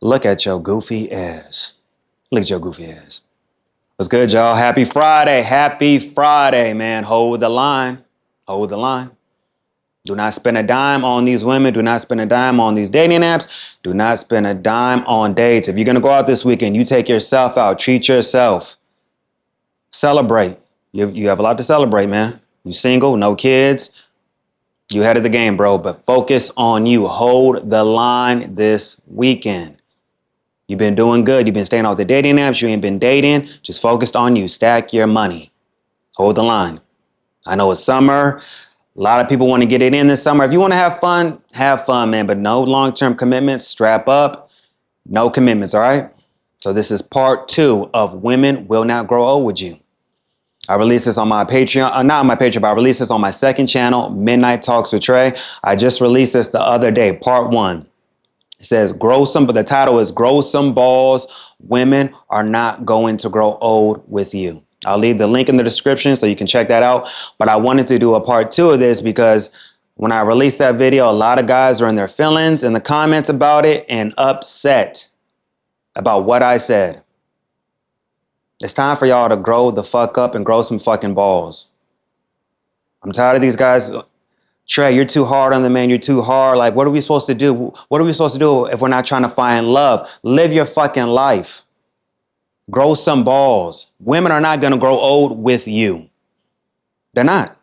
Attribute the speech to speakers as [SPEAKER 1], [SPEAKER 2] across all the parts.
[SPEAKER 1] Look at your goofy ass. Look at your goofy ass. What's good, y'all? Happy Friday. Happy Friday, man. Hold the line. Hold the line. Do not spend a dime on these women. Do not spend a dime on these dating apps. Do not spend a dime on dates. If you're going to go out this weekend, you take yourself out. Treat yourself. Celebrate. You have a lot to celebrate, man. You single, no kids. You ahead of the game, bro. But focus on you. Hold the line this weekend. You've been doing good. You've been staying off the dating apps. You ain't been dating. Just focused on you. Stack your money. Hold the line. I know it's summer. A lot of people want to get it in this summer. If you want to have fun, man. But no long-term commitments. Strap up. No commitments, all right? So this is part 2 of Women Will Not Grow Old With You. I released this on my Patreon, not on my Patreon, but I released this on my second channel, Midnight Talks with Trey. I just released this the other day, part 1. It says, but the title is Grow Some Balls. Women are not going to grow old with you. I'll leave the link in the description so you can check that out. But I wanted to do a part 2 of this because when I released that video, a lot of guys are in their feelings in the comments about it and upset about what I said. It's time for y'all to grow the fuck up and grow some fucking balls. I'm tired of these guys. Trey, you're too hard on the man. You're too hard. Like, what are we supposed to do? What are we supposed to do if we're not trying to find love? Live your fucking life. Grow some balls. Women are not going to grow old with you. They're not.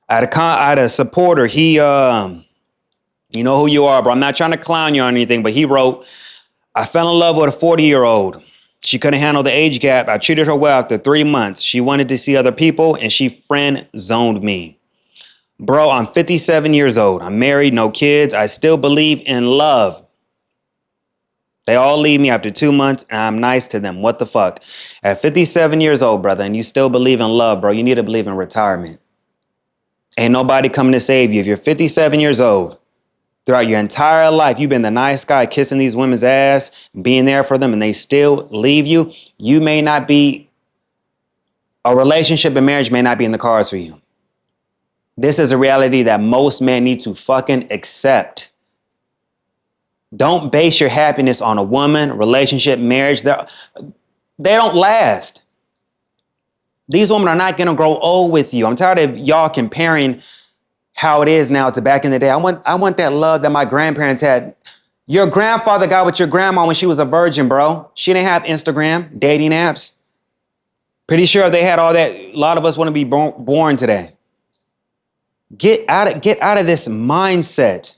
[SPEAKER 1] I had a supporter. He, you know who you are, bro. I'm not trying to clown you or anything, but he wrote, I fell in love with a 40-year-old. She couldn't handle the age gap. I treated her well after 3 months. She wanted to see other people and she friend zoned me. Bro, I'm 57 years old. I'm married, no kids. I still believe in love. They all leave me after 2 months and I'm nice to them. What the fuck? At 57 years old, brother, and you still believe in love, bro, you need to believe in retirement. Ain't nobody coming to save you. If you're 57 years old, throughout your entire life, you've been the nice guy kissing these women's ass, being there for them, and they still leave you, you may not be, a relationship and marriage may not be in the cards for you. This is a reality that most men need to fucking accept. Don't base your happiness on a woman, relationship, marriage. They don't last. These women are not going to grow old with you. I'm tired of y'all comparing how it is now to back in the day. I want that love that my grandparents had. Your grandfather got with your grandma when she was a virgin, bro. She didn't have Instagram, dating apps. Pretty sure if they had all that, a lot of us wouldn't be born today. Get out of this mindset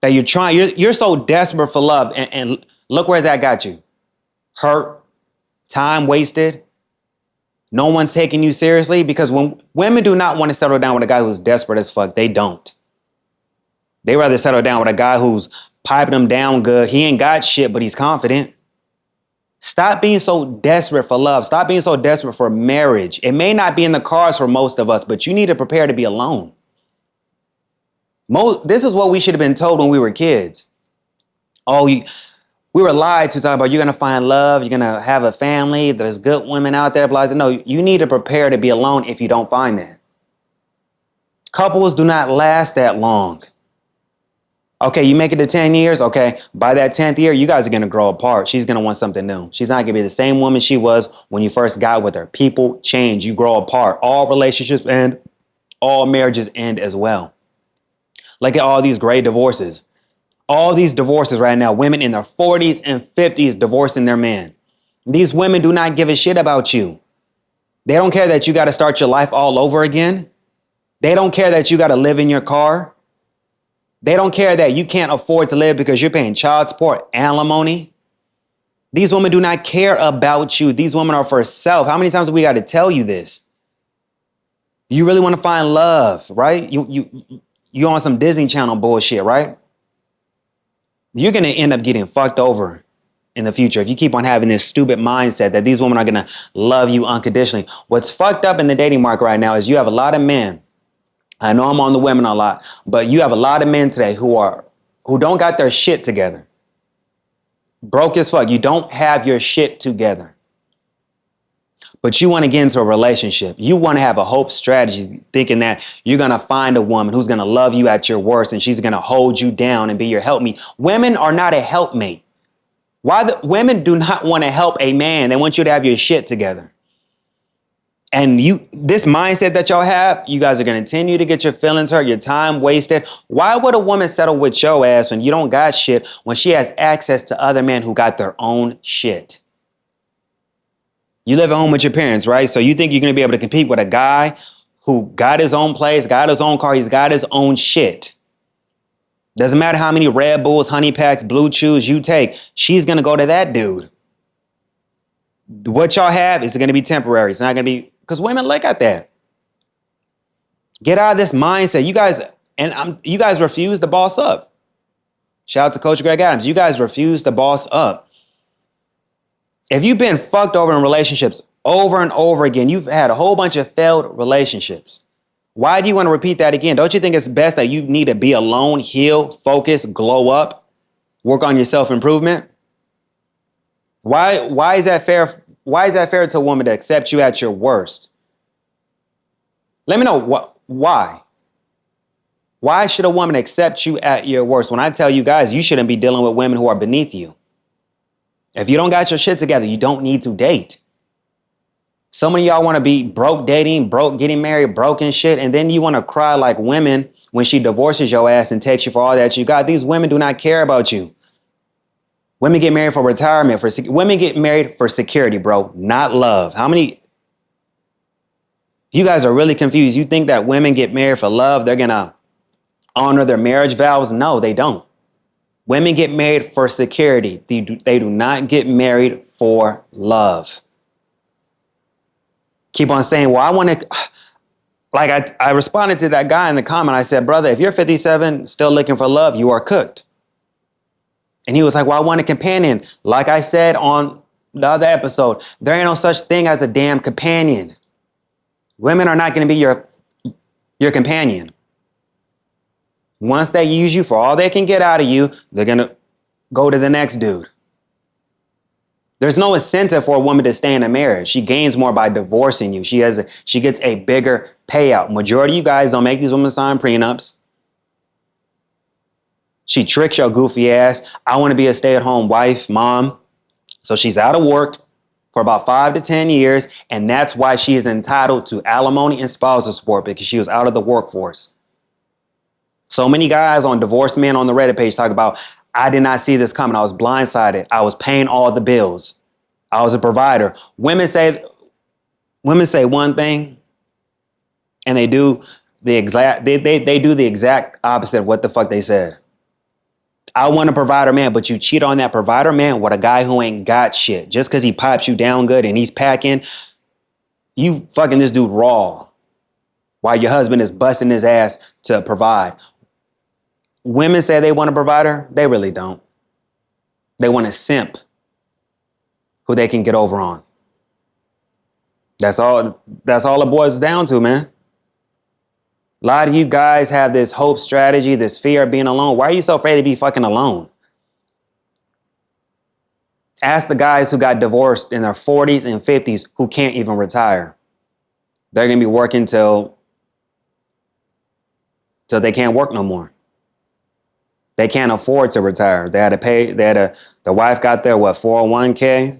[SPEAKER 1] that you're so desperate for love. And look where that got you. Hurt, time wasted. No one's taking you seriously because when women do not want to settle down with a guy who's desperate as fuck, they don't. They rather settle down with a guy who's piping them down good. He ain't got shit, but he's confident. Stop being so desperate for love. Stop being so desperate for marriage. It may not be in the cards for most of us, but you need to prepare to be alone. This is what we should have been told when we were kids. We were lied to, talking about you're going to find love, you're going to have a family, there's good women out there. Blah, blah. No, you need to prepare to be alone if you don't find that. Couples do not last that long. Okay, you make it to 10 years. Okay, by that 10th year, you guys are going to grow apart. She's going to want something new. She's not going to be the same woman she was when you first got with her. People change. You grow apart. All relationships end. All marriages end as well. Look at all these great divorces. All these divorces right now, women in their 40s and 50s divorcing their man. These women do not give a shit about you. They don't care that you got to start your life all over again. They don't care that you got to live in your car. They don't care that you can't afford to live because you're paying child support, alimony. These women do not care about you. These women are for self. How many times have we got to tell you this? You really want to find love, right? You on some Disney Channel bullshit, right? You're going to end up getting fucked over in the future if you keep on having this stupid mindset that these women are going to love you unconditionally. What's fucked up in the dating market right now is you have a lot of men. I know I'm on the women a lot, but you have a lot of men today who don't got their shit together. Broke as fuck. You don't have your shit together. But you want to get into a relationship. You want to have a hope strategy, thinking that you're going to find a woman who's going to love you at your worst and she's going to hold you down and be your helpmate. Women are not a helpmate. Women do not want to help a man. They want you to have your shit together. And this mindset that y'all have, you guys are going to continue to get your feelings hurt, your time wasted. Why would a woman settle with your ass when you don't got shit, when she has access to other men who got their own shit? You live at home with your parents, right? So you think you're going to be able to compete with a guy who got his own place, got his own car, he's got his own shit. Doesn't matter how many Red Bulls, Honey Packs, Blue Chews you take, she's going to go to that dude. What y'all have is going to be temporary. It's not going to be, because women look at that. Get out of this mindset. You guys refuse to boss up. Shout out to Coach Greg Adams. You guys refuse to boss up. If you've been fucked over in relationships over and over again, you've had a whole bunch of failed relationships. Why do you want to repeat that again? Don't you think it's best that you need to be alone, heal, focus, glow up, work on your self-improvement? Why is that fair? Why is that fair to a woman to accept you at your worst? Let me know why. Why should a woman accept you at your worst? When I tell you guys, you shouldn't be dealing with women who are beneath you. If you don't got your shit together, you don't need to date. So many of y'all want to be broke dating, broke getting married, broke and shit. And then you want to cry like women when she divorces your ass and takes you for all that you got. These women do not care about you. Women get married for retirement. Women get married for security, bro, not love. How many? You guys are really confused. You think that women get married for love? They're going to honor their marriage vows? No, they don't. Women get married for security. They do not get married for love. Keep on saying, well, I want to, like I responded to that guy in the comment. I said, brother, if you're 57, still looking for love, you are cooked. And he was like, well, I want a companion. Like I said on the other episode, there ain't no such thing as a damn companion. Women are not going to be your companion. Once they use you for all they can get out of you, they're going to go to the next dude. There's no incentive for a woman to stay in a marriage. She gains more by divorcing you. She gets a bigger payout. Majority of you guys don't make these women sign prenups. She tricks your goofy ass. I want to be a stay-at-home wife, mom. So she's out of work for about 5 to 10 years. And that's why she is entitled to alimony and spousal support, because she was out of the workforce. So many guys on Divorced Men on the Reddit page talk about, I did not see this coming. I was blindsided. I was paying all the bills. I was a provider. Women say one thing and they do the exact opposite of what the fuck they said. I want a provider man, but you cheat on that provider man with a guy who ain't got shit. Just because he pops you down good and he's packing, you fucking this dude raw while your husband is busting his ass to provide. Women say they want a provider. They really don't. They want a simp who they can get over on. That's all it boils down to, man. A lot of you guys have this hope strategy, this fear of being alone. Why are you so afraid to be fucking alone? Ask the guys who got divorced in their 40s and 50s who can't even retire. They're going to be working till they can't work no more. They can't afford to retire. The wife got their 401k,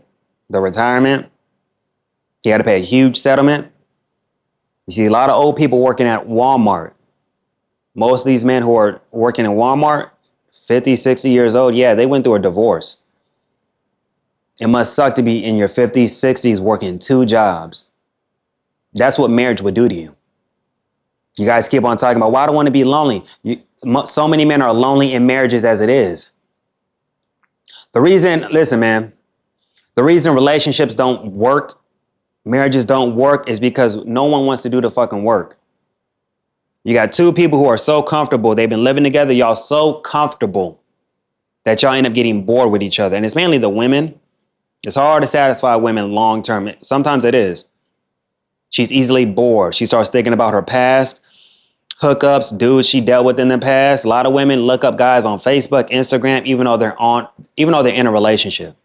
[SPEAKER 1] the retirement. He had to pay a huge settlement. You see a lot of old people working at Walmart. Most of these men who are working in Walmart, 50, 60 years old, yeah, they went through a divorce. It must suck to be in your 50s, 60s working 2 jobs. That's what marriage would do to you. You guys keep on talking about, well, I don't want to be lonely. So many men are lonely in marriages as it is. The reason relationships don't work, marriages don't work, is because no one wants to do the fucking work. You got 2 people who are so comfortable. They've been living together. Y'all so comfortable that y'all end up getting bored with each other. And it's mainly the women. It's hard to satisfy women long term. Sometimes it is. She's easily bored. She starts thinking about her past, hookups, dudes she dealt with in the past. A lot of women look up guys on Facebook, Instagram, even though they're in a relationship.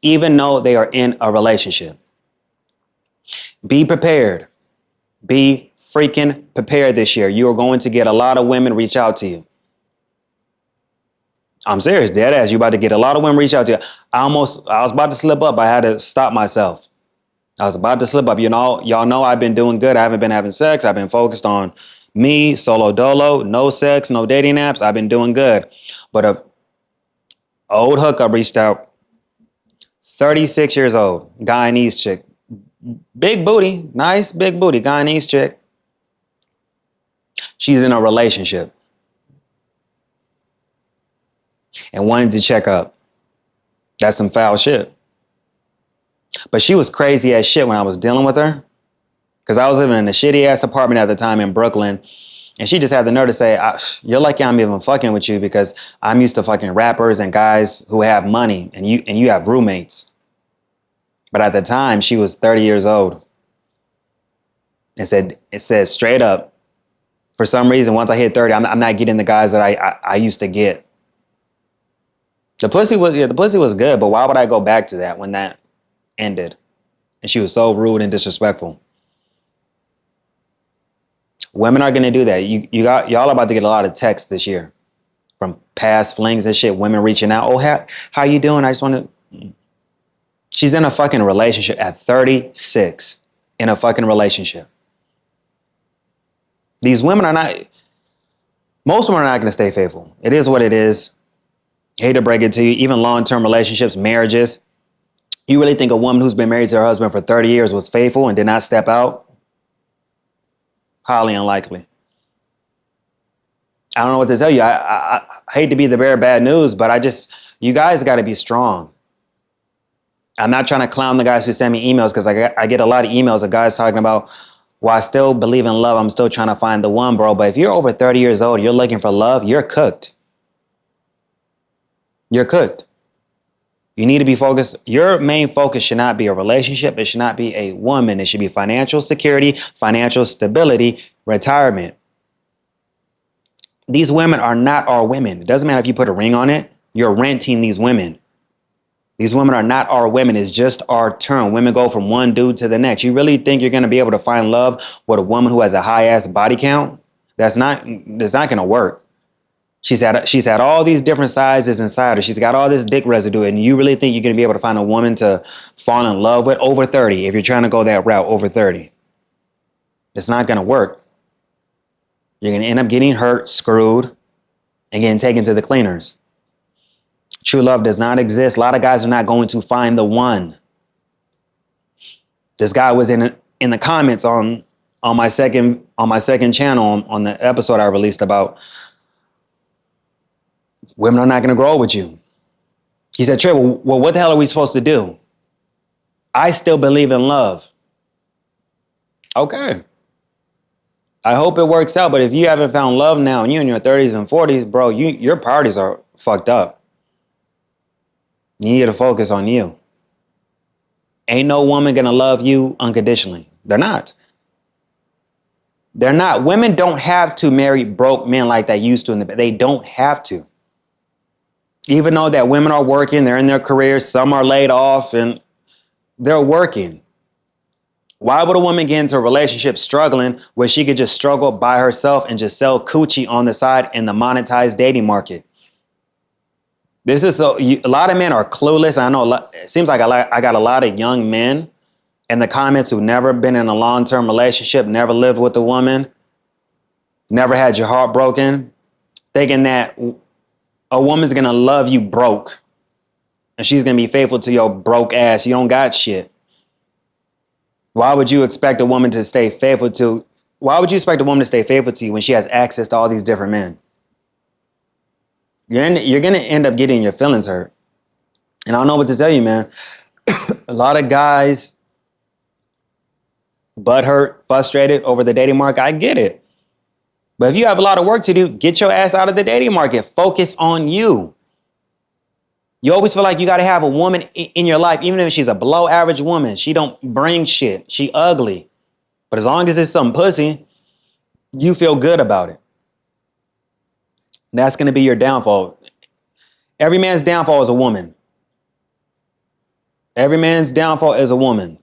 [SPEAKER 1] Even though they are in a relationship. Be prepared. Be freaking prepared this year. You are going to get a lot of women reach out to you. I'm serious, dead ass. You about to get a lot of women reach out to you. I was about to slip up. I had to stop myself. I was about to slip up. You know, y'all know I've been doing good. I haven't been having sex. I've been focused on me, solo dolo, no sex, no dating apps. I've been doing good. But a old hookup reached out, 36 years old, Guyanese chick. Big booty, nice big booty, Guyanese chick. She's in a relationship and wanted to check up. That's some foul shit. But she was crazy as shit when I was dealing with her. Because I was living in a shitty ass apartment at the time in Brooklyn. And she just had the nerve to say, you're lucky I'm even fucking with you because I'm used to fucking rappers and guys who have money and you have roommates. But at the time, she was 30 years old. And it said straight up, for some reason, once I hit 30, I'm not getting the guys that I used to get. The pussy was good, but why would I go back to that when that ended? And she was so rude and disrespectful. Women are going to do that. Y'all about to get a lot of texts this year from past flings and shit. Women reaching out. Oh, how you doing? I just want to. She's in a fucking relationship at 36 in a fucking relationship. These women are not, most women are not going to stay faithful. It is what it is. Hate to break it to you. Even long-term relationships, marriages. You really think a woman who's been married to her husband for 30 years was faithful and did not step out? Highly unlikely. I don't know what to tell you. I hate to be the bearer of bad news, but you guys got to be strong. I'm not trying to clown the guys who send me emails because I get a lot of emails of guys talking about, well, I still believe in love. I'm still trying to find the one, bro. But if you're over 30 years old, you're looking for love, you're cooked. You're cooked. You need to be focused. Your main focus should not be a relationship. It should not be a woman. It should be financial security, financial stability, retirement. These women are not our women. It doesn't matter if you put a ring on it. You're renting these women. These women are not our women. It's just our turn. Women go from one dude to the next. You really think you're going to be able to find love with a woman who has a high ass body count? That's not going to work. She's had all these different sizes inside her. She's got all this dick residue. And you really think you're going to be able to find a woman to fall in love with over 30 if you're trying to go that route over 30? It's not going to work. You're going to end up getting hurt, screwed, and getting taken to the cleaners. True love does not exist. A lot of guys are not going to find the one. This guy was in the comments on my second channel on the episode I released about women are not going to grow with you. He said, Trey, well, what the hell are we supposed to do? I still believe in love. Okay. I hope it works out. But if you haven't found love now and you're in your 30s and 40s, bro, your priorities are fucked up. You need to focus on you. Ain't no woman going to love you unconditionally. They're not. They're not. Women don't have to marry broke men like they used to. They don't have to. Even though that women are working, they're in their careers, some are laid off and they're working. Why would a woman get into a relationship struggling where she could just struggle by herself and just sell coochie on the side in the monetized dating market? This is a lot of men are clueless. I know it seems like I got a lot of young men in the comments who've never been in a long-term relationship, never lived with a woman, never had your heart broken, thinking that a woman's going to love you broke and she's going to be faithful to your broke ass. You don't got shit. Why would you expect a woman to stay faithful to you when she has access to all these different men? You're going to end up getting your feelings hurt. And I don't know what to tell you, man. A lot of guys butthurt, frustrated over the dating market. I get it. But if you have a lot of work to do, get your ass out of the dating market. Focus on you. You always feel like you got to have a woman in your life, even if she's a below average woman. She don't bring shit. She ugly. But as long as it's some pussy, you feel good about it. That's going to be your downfall. Every man's downfall is a woman. Every man's downfall is a woman.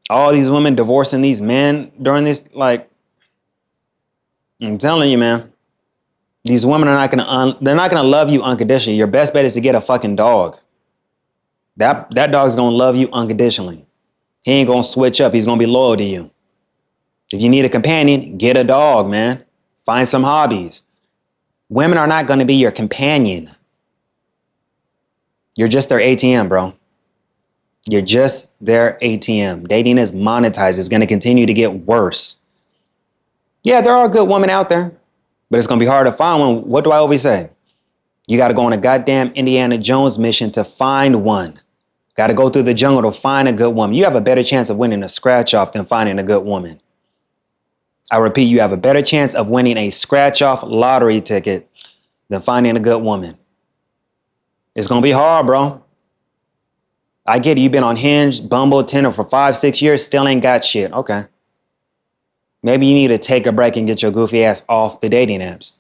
[SPEAKER 1] All these women divorcing these men during this, like, I'm telling you, man, these women are not they're not gonna love you unconditionally. Your best bet is to get a fucking dog. That dog's gonna love you unconditionally. He ain't gonna switch up. He's gonna be loyal to you. If you need a companion, get a dog, man. Find some hobbies. Women are not gonna be your companion. You're just their ATM, bro. You're just their ATM. Dating is monetized. It's gonna continue to get worse. Yeah, there are good women out there, but it's gonna be hard to find one. What do I always say? You gotta go on a goddamn Indiana Jones mission to find one. Gotta go through the jungle to find a good woman. You have a better chance of winning a scratch off than finding a good woman. I repeat, you have a better chance of winning a scratch off lottery ticket than finding a good woman. It's gonna be hard, bro. I get it. You've been on Hinge, Bumble, Tinder for 5-6 years, still ain't got shit. Okay. Maybe you need to take a break and get your goofy ass off the dating apps.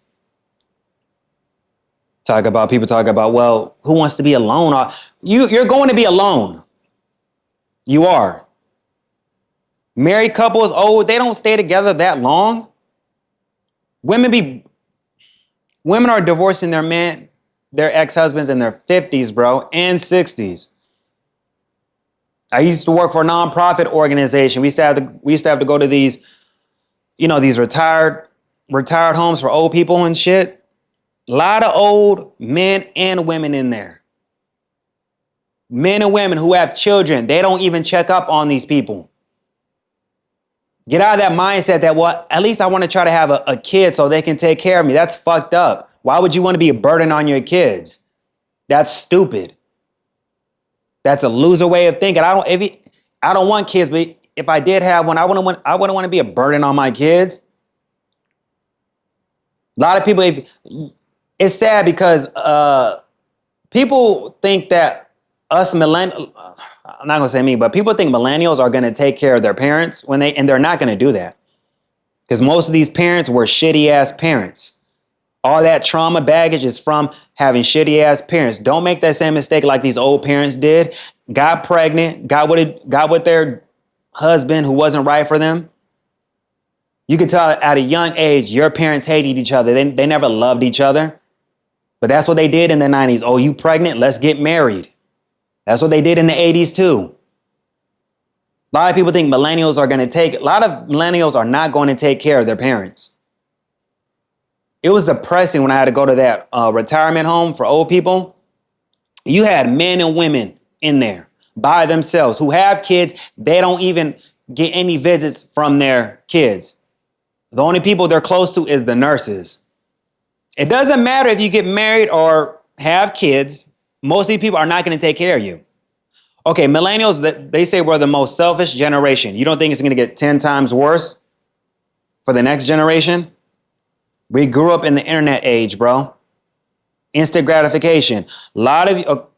[SPEAKER 1] People talk about, well, who wants to be alone? You're going to be alone. You are. Married couples, they don't stay together that long. Women are divorcing their ex-husbands in their 50s, bro, and 60s. I used to work for a nonprofit organization. We used to have to go to these, these retired homes for old people and shit. A lot of old men and women in there. Men and women who have children, they don't even check up on these people. Get out of that mindset that, well, at least I want to try to have a kid so they can take care of me. That's fucked up. Why would you want to be a burden on your kids? That's stupid. That's a loser way of thinking. I don't want kids, but if I did have one, I wouldn't want to be a burden on my kids. A lot of people, it's sad because people think that us millennials, I'm not gonna say me, but people think millennials are gonna take care of their parents and they're not gonna do that. Because most of these parents were shitty ass parents. All that trauma baggage is from having shitty ass parents. Don't make that same mistake like these old parents did. Got pregnant, got with their husband who wasn't right for them. You could tell at a young age, your parents hated each other. They never loved each other. But that's what they did in the 90s. Oh, you pregnant? Let's get married. That's what they did in the 80s too. A lot of people think a lot of millennials are not going to take care of their parents. It was depressing when I had to go to that retirement home for old people. You had men and women in there by themselves who have kids. They don't even get any visits from their kids. The only people they're close to is the nurses. It doesn't matter if you get married or have kids. Most of these people are not going to take care of you. Okay, millennials, they say we're the most selfish generation. You don't think it's going to get 10 times worse for the next generation? We grew up in the internet age, bro. Instant gratification. A lot of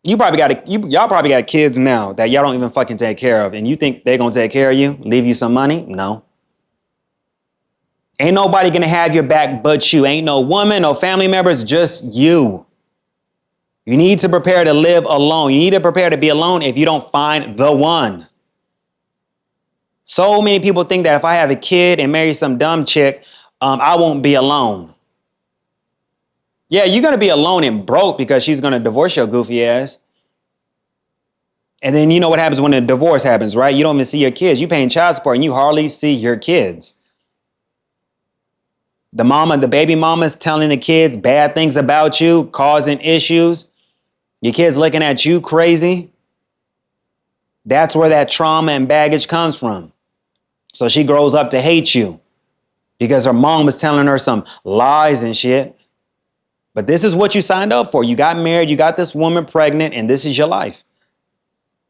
[SPEAKER 1] y'all probably got kids now that y'all don't even fucking take care of. And you think they're going to take care of you, leave you some money? No. Ain't nobody going to have your back but you. Ain't no woman, no family members, just you. You need to prepare to live alone. You need to prepare to be alone if you don't find the one. So many people think that if I have a kid and marry some dumb chick, I won't be alone. Yeah, you're going to be alone and broke because she's going to divorce your goofy ass. And then you know what happens when a divorce happens, right? You don't even see your kids. You're paying child support and you hardly see your kids. The baby mama's telling the kids bad things about you, causing issues. Your kids looking at you crazy. That's where that trauma and baggage comes from. So she grows up to hate you because her mom was telling her some lies and shit. But this is what you signed up for. You got married, you got this woman pregnant, and this is your life.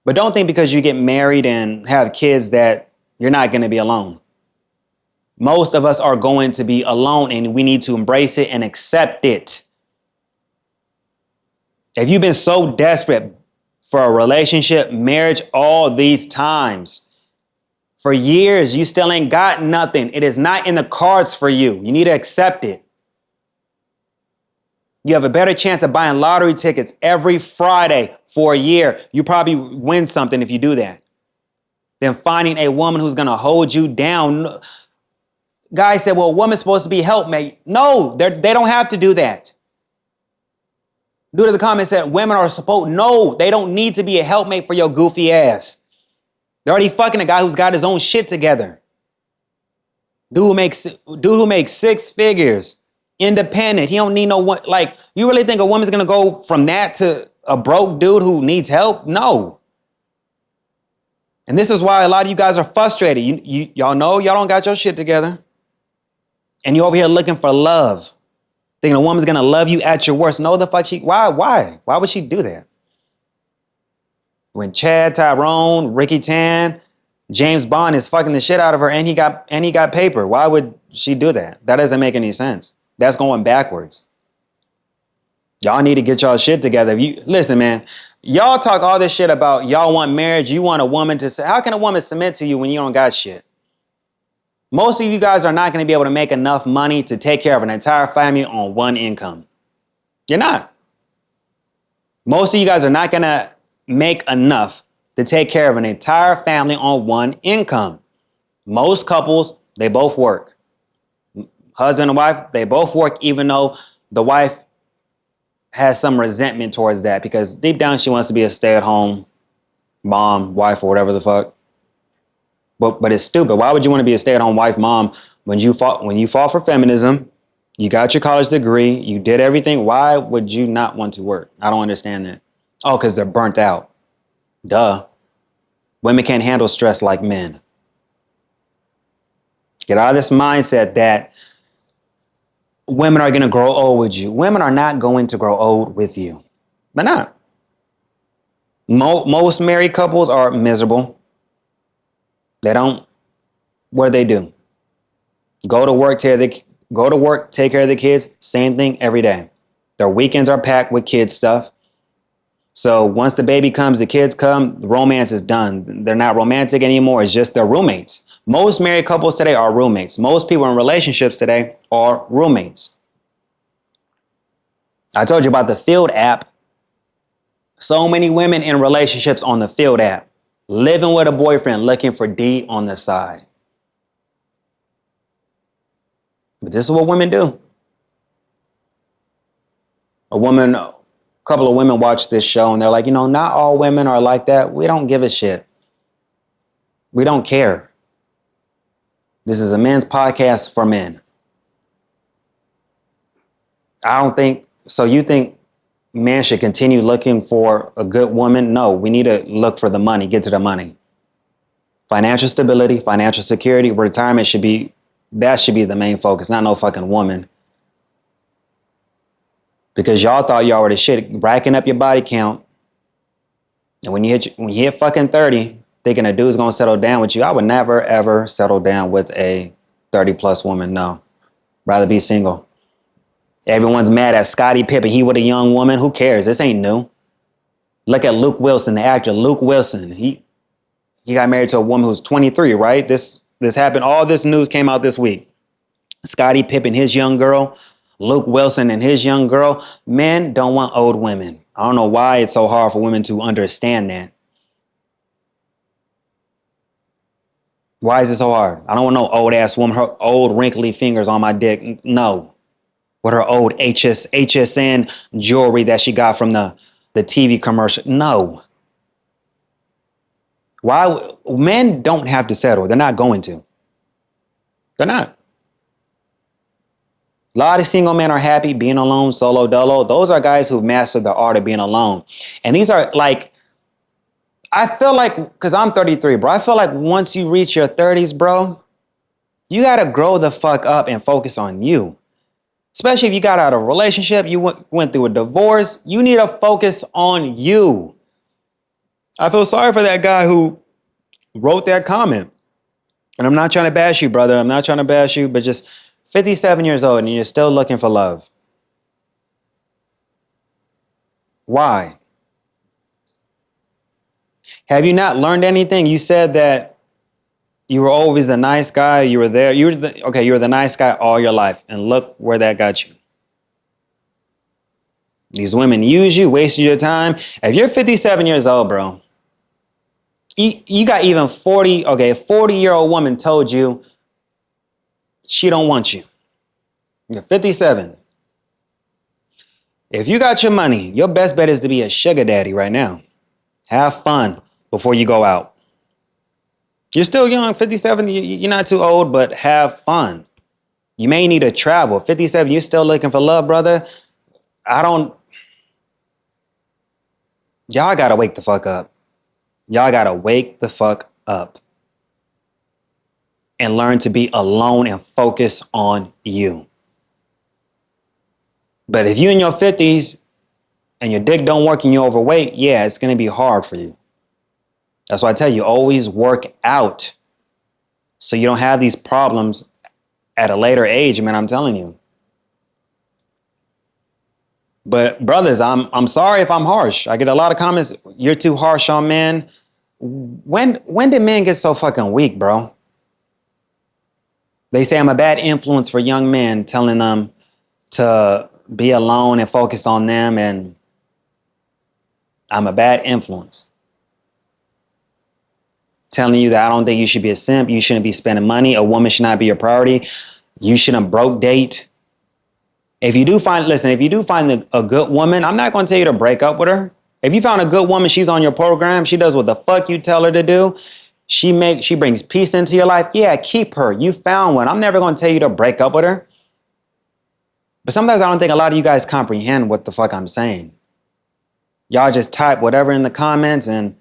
[SPEAKER 1] But don't think because you get married and have kids that you're not going to be alone. Most of us are going to be alone, and we need to embrace it and accept it. If you've been so desperate for a relationship, marriage, all these times, for years, you still ain't got nothing. It is not in the cards for you. You need to accept it. You have a better chance of buying lottery tickets every Friday for a year. You probably win something if you do that. than finding a woman who's going to hold you down. Guy said, well, a woman's supposed to be a helpmate. No, they don't have to do that. Dude in the comments said women are supposed, no, they don't need to be a helpmate for your goofy ass. They're already fucking a guy who's got his own shit together. Dude who makes six figures, independent. He don't need no one. Like, you really think a woman's gonna go from that to a broke dude who needs help? No. And this is why a lot of you guys are frustrated. Y'all know y'all don't got your shit together. And you're over here looking for love. Thinking a woman's gonna love you at your worst. No, the fuck why? Why would she do that? When Chad, Tyrone, Ricky Tan, James Bond is fucking the shit out of her and he got paper. Why would she do that? That doesn't make any sense. That's going backwards. Y'all need to get y'all shit together. Listen, man, y'all talk all this shit about y'all want marriage. You want a woman to say, how can a woman submit to you when you don't got shit? Most of you guys are not going to be able to make enough money to take care of an entire family on one income. You're not. Most of you guys are not going to make enough to take care of an entire family on one income. Most couples, they both work. Husband and wife, they both work, even though the wife has some resentment towards that because deep down she wants to be a stay-at-home mom, wife, or whatever the fuck. But it's stupid. Why would you want to be a stay-at-home wife, mom, when you fought for feminism, you got your college degree, you did everything? Why would you not want to work? I don't understand that. Oh, because they're burnt out. Duh. Women can't handle stress like men. Get out of this mindset that women are going to grow old with you. Women are not going to grow old with you. They're not. Most married couples are miserable. They don't. What do? Go to work, take care of the kids. Same thing every day. Their weekends are packed with kids stuff. So once the baby comes, the kids come, the romance is done. They're not romantic anymore. It's just they're roommates. Most married couples today are roommates. Most people in relationships today are roommates. I told you about the Field app. So many women in relationships on the Field app, living with a boyfriend, looking for D on the side. But this is what women do. A couple of women watch this show and they're like, not all women are like that. We don't give a shit. We don't care. This is a men's podcast for men. So you think men should continue looking for a good woman? No, we need to look for the money, get to the money. Financial stability, financial security, retirement should be the main focus, not no fucking woman. Because y'all thought y'all were the shit, racking up your body count. And when you hit fucking 30, thinking a dude's gonna settle down with you, I would never ever settle down with a 30 plus woman. No, rather be single. Everyone's mad at Scottie Pippen. He with a young woman. Who cares? This ain't new. Look at Luke Wilson, the actor. Luke Wilson. He got married to a woman who's 23, right? This happened. All this news came out this week. Scottie Pippen, his young girl. Luke Wilson and his young girl. Men don't want old women. I don't know why it's so hard for women to understand that. Why is it so hard? I don't want no old ass woman, her old wrinkly fingers on my dick. No. With her old HSN jewelry that she got from the TV commercial. No. Why? Men don't have to settle. They're not going to. They're not. A lot of single men are happy being alone, solo dolo. Those are guys who've mastered the art of being alone. And these are like, I feel like, because I'm 33, bro, I feel like once you reach your 30s, bro, you got to grow the fuck up and focus on you. Especially if you got out of a relationship, you went through a divorce, you need to focus on you. I feel sorry for that guy who wrote that comment. And I'm not trying to bash you, brother. I'm not trying to bash you, but just 57 years old and you're still looking for love. Why? Have you not learned anything? You said that you were always the nice guy. You were there. You were the nice guy all your life. And look where that got you. These women use you, waste your time. If you're 57 years old, bro, You got even 40-year-old woman told you she don't want you. You're 57. If you got your money, your best bet is to be a sugar daddy right now. Have fun before you go out. You're still young, 57, you're not too old, but have fun. You may need to travel. 57, you're still looking for love, brother. Y'all gotta wake the fuck up. Y'all gotta wake the fuck up and learn to be alone and focus on you. But if you're in your 50s and your dick don't work and you're overweight, yeah, it's gonna be hard for you. That's why I tell you, always work out so you don't have these problems at a later age, man, I'm telling you. But brothers, I'm sorry if I'm harsh. I get a lot of comments, you're too harsh on men. When did men get so fucking weak, bro? They say I'm a bad influence for young men, telling them to be alone and focus on them, and I'm a bad influence. Telling you that I don't think you should be a simp, you shouldn't be spending money, a woman should not be your priority, you shouldn't broke date. If you do find a good woman, I'm not going to tell you to break up with her. If you found a good woman, she's on your program, she does what the fuck you tell her to do, she brings peace into your life, yeah, keep her. You found one. I'm never going to tell you to break up with her. But sometimes I don't think a lot of you guys comprehend what the fuck I'm saying. Y'all just type whatever in the comments, and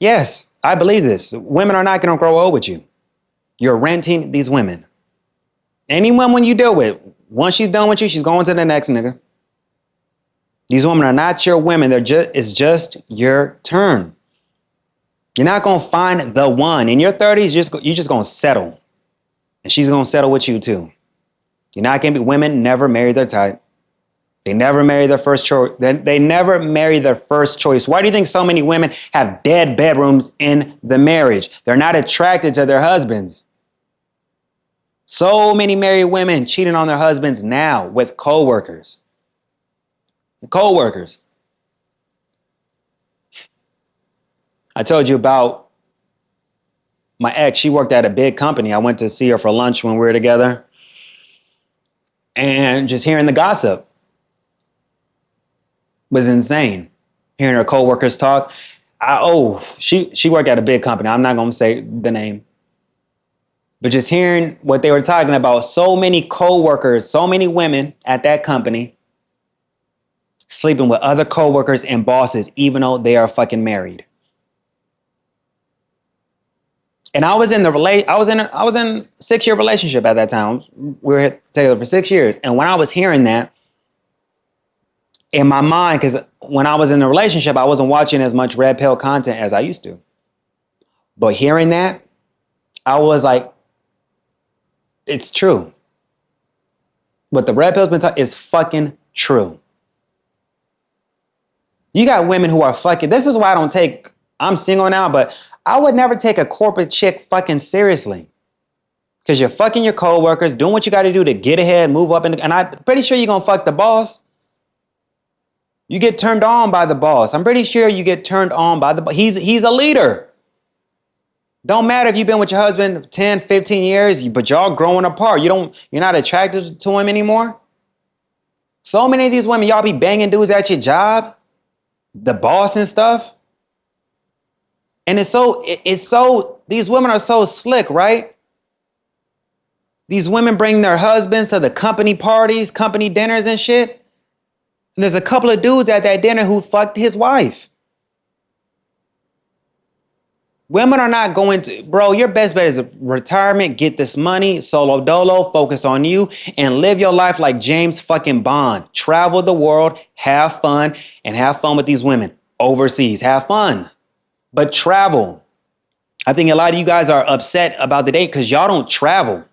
[SPEAKER 1] yes, I believe this. Women are not going to grow old with you. You're renting these women. Any woman you deal with, once she's done with you, she's going to the next nigga. These women are not your women. It's just your turn. You're not going to find the one. In your 30s, you're just going to settle. And she's going to settle with you too. You're not going to be, women never marry their type. They never marry their first choice. They never marry their first choice. Why do you think so many women have dead bedrooms in the marriage? They're not attracted to their husbands. So many married women cheating on their husbands now with co-workers. Co-workers. I told you about my ex. She worked at a big company. I went to see her for lunch when we were together. And just hearing the gossip was insane. Hearing her co-workers talk. She worked at a big company. I'm not going to say the name. But just hearing what they were talking about, so many co-workers, so many women at that company sleeping with other co-workers and bosses, even though they are fucking married. And I was in a 6-year relationship at that time. We were together for 6 years. And when I was hearing that, in my mind, because when I was in the relationship, I wasn't watching as much red pill content as I used to. But hearing that, I was like, it's true. What the red pill's been talking is fucking true. You got women who are fucking, this is why I'm single now, but I would never take a corporate chick fucking seriously. Because you're fucking your coworkers, doing what you got to do to get ahead, move up, and I'm pretty sure you're going to fuck the boss. You get turned on by the boss. I'm pretty sure you get turned on by the boss. He's a leader. Don't matter if you've been with your husband 10, 15 years, but y'all growing apart. You're not attracted to him anymore. So many of these women, y'all be banging dudes at your job, the boss and stuff. And it's so, these women are so slick, right? These women bring their husbands to the company parties, company dinners and shit. And there's a couple of dudes at that dinner who fucked his wife. Women are not going to, bro, your best bet is retirement, get this money, solo dolo, focus on you, and live your life like James fucking Bond. Travel the world, have fun, and have fun with these women overseas. Have fun, but travel. I think a lot of you guys are upset about the date because y'all don't travel.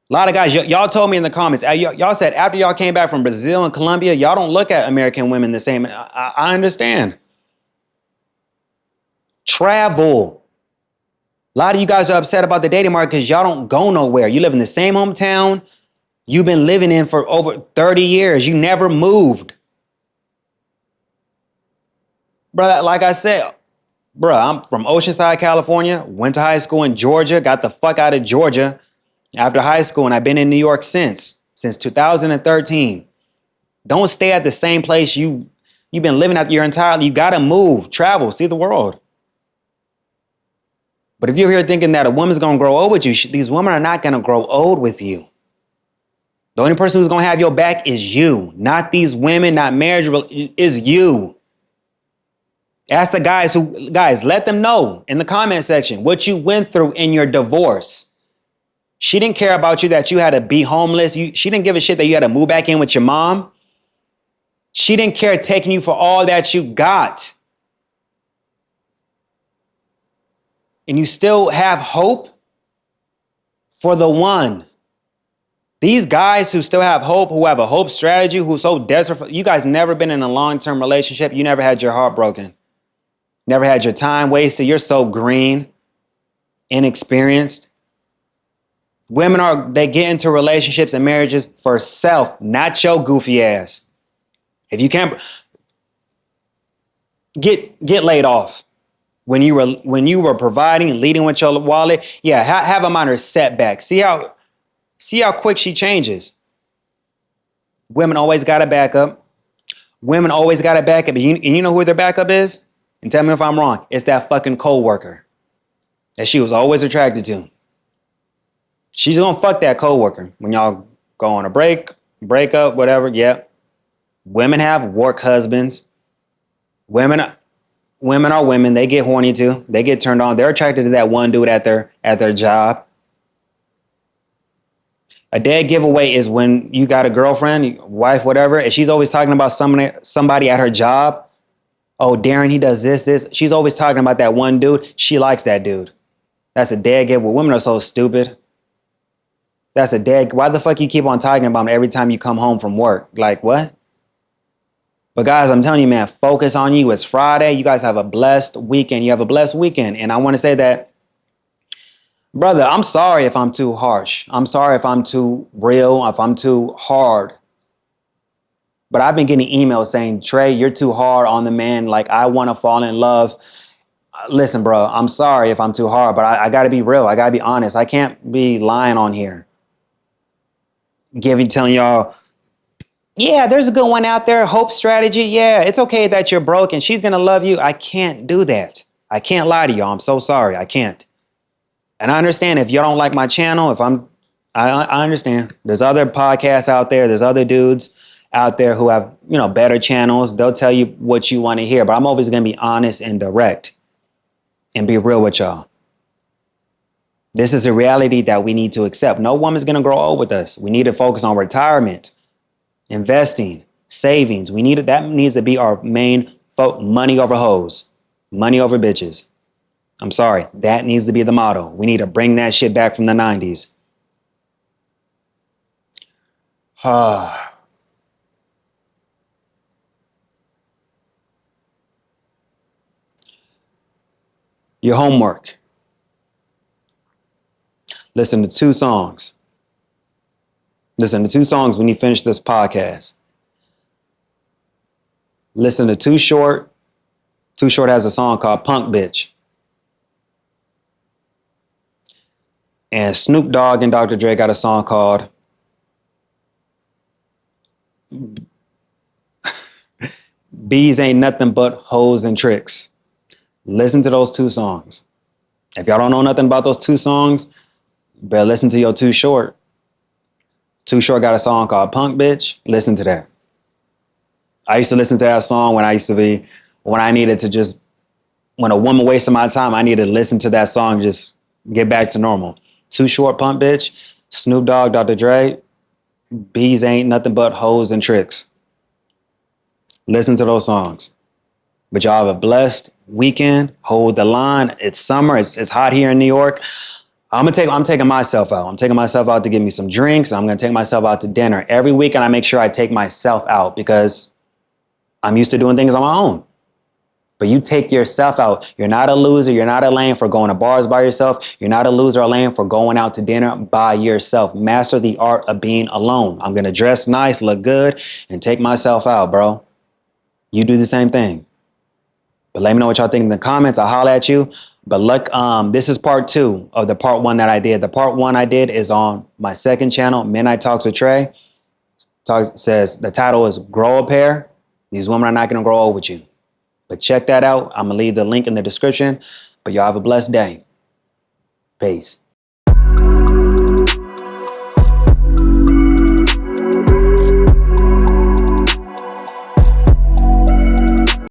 [SPEAKER 1] A lot of guys, y'all told me in the comments, y'all said after y'all came back from Brazil and Colombia, y'all don't look at American women the same. I understand. Travel. A lot of you guys are upset about the dating market because y'all don't go nowhere. You live in the same hometown you've been living in for over 30 years. You never moved. Brother, like I said, Bruh, I'm from Oceanside, California, went to high school in Georgia, got the fuck out of Georgia after high school, and I've been in New York since 2013. Don't stay at the same place you've been living at your entire life. You gotta move, travel, see the world. But if you're here thinking that a woman's gonna grow old with you, these women are not gonna grow old with you. The only person who's gonna have your back is you, not these women, not marriage, is you. Ask the guys, let them know in the comment section what you went through in your divorce. She didn't care about you that you had to be homeless. She didn't give a shit that you had to move back in with your mom. She didn't care taking you for all that you got. And you still have hope for the one. These guys who still have hope, who have a hope strategy, who's so desperate for, you guys never been in a long-term relationship. You never had your heart broken. Never had your time wasted. You're so green, inexperienced. Women they get into relationships and marriages for self, not your goofy ass. If you can't get laid off when you were providing and leading with your wallet, yeah, have a minor setback. See how quick she changes. Women always got a backup. Women always got a backup. And you know who their backup is? And tell me if I'm wrong. It's that fucking coworker that she was always attracted to. She's gonna fuck that coworker when y'all go on a break up, whatever. Yep. Women have work husbands. Women are women. They get horny too. They get turned on. They're attracted to that one dude at their job. A dead giveaway is when you got a girlfriend, wife, whatever, and she's always talking about somebody at her job. Oh, Darren, he does this. She's always talking about that one dude. She likes that dude. That's a dead giveaway. Women are so stupid. That's a dead. Why the fuck you keep on talking about him every time you come home from work? Like, what? But guys, I'm telling you, man, focus on you. It's Friday. You guys have a blessed weekend. You have a blessed weekend. And I want to say that, brother, I'm sorry if I'm too harsh. I'm sorry if I'm too real, if I'm too hard. But I've been getting emails saying, Trey, you're too hard on the man. Like, I want to fall in love. Listen, bro, I'm sorry if I'm too hard, but I got to be real. I got to be honest. I can't be lying on here. Telling y'all, yeah, there's a good one out there. Hope strategy. Yeah, it's okay that you're broke and she's going to love you. I can't do that. I can't lie to y'all. I'm so sorry. I can't. And I understand if y'all don't like my channel, I understand. There's other podcasts out there. There's other dudes out there who have, better channels. They'll tell you what you want to hear, but I'm always going to be honest and direct and be real with y'all. This is a reality that we need to accept. No woman's going to grow old with us. We need to focus on retirement, investing, savings. That needs to be our main money over hoes, money over bitches. I'm sorry. That needs to be the motto. We need to bring that shit back from the 90s. Your homework. Listen to 2 songs. Listen to 2 songs when you finish this podcast. Listen to Too Short. Too Short has a song called Punk Bitch. And Snoop Dogg and Dr. Dre got a song called Bees Ain't Nothing But Hoes and Tricks. Listen to those 2 songs. If y'all don't know nothing about those 2 songs, better listen to your Too Short. Too Short got a song called Punk Bitch. Listen to that. I used to listen to that song when I needed to when a woman wasted my time, I needed to listen to that song, just get back to normal. Too Short, Punk Bitch, Snoop Dogg, Dr. Dre, Bees Ain't Nothing But Hoes and Tricks. Listen to those songs. But y'all have a blessed weekend. Hold the line. It's summer. It's hot here in New York. I'm taking myself out. I'm taking myself out to get me some drinks. I'm going to take myself out to dinner. Every weekend I make sure I take myself out because I'm used to doing things on my own. But you take yourself out. You're not a loser. You're not a lame for going to bars by yourself. You're not a loser or lame for going out to dinner by yourself. Master the art of being alone. I'm going to dress nice, look good, and take myself out, bro. You do the same thing. But let me know what y'all think in the comments. I'll holler at you. But look, this is part 2 of the part 1 that I did. The part 1 I did is on my second channel, Midnight Talks with Trey. Says the title is Grow a Pair. These women are not going to grow old with you. But check that out. I'm going to leave the link in the description. But y'all have a blessed day. Peace.